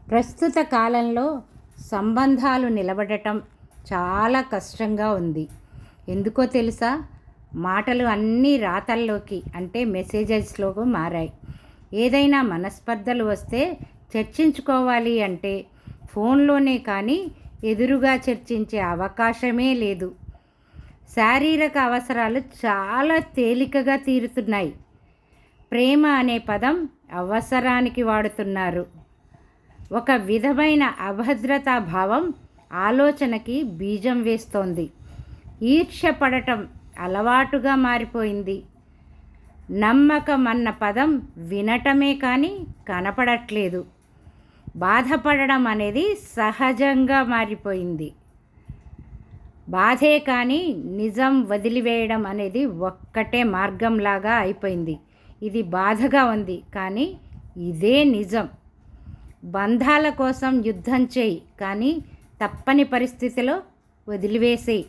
ప్రస్తుత కాలంలో సంబంధాలు నిలబడటం చాలా కష్టంగా ఉంది. ఎందుకో తెలుసా? మాటలు అన్నీ రాతల్లోకి అంటే మెసేజెస్లోకి మారాయి. ఏదైనా మనస్పర్ధలు వస్తే చర్చించుకోవాలి అంటే ఫోన్లోనే కానీ ఎదురుగా చర్చించే అవకాశమే లేదు. శారీరక అవసరాలు చాలా తేలికగా తీరుతున్నాయి. ప్రేమ అనే పదం అవసరానికి వాడుతున్నారు. ఒక విధమైన అభద్రతా భావం ఆలోచనకి బీజం వేస్తోంది. ఈర్ష్య పడటం అలవాటుగా మారిపోయింది. నమ్మకం అన్న పదం వినటమే కానీ కనపడట్లేదు. బాధపడడం అనేది సహజంగా మారిపోయింది. బాధే కానీ నిజం వదిలివేయడం అనేది ఒక్కటే మార్గంలాగా అయిపోయింది. ఇది బాధగా ఉంది కానీ ఇదే నిజం. బంధాల కోసం యుద్ధం చేయి కానీ తప్పని పరిస్థితిలో వదిలివేసేయి.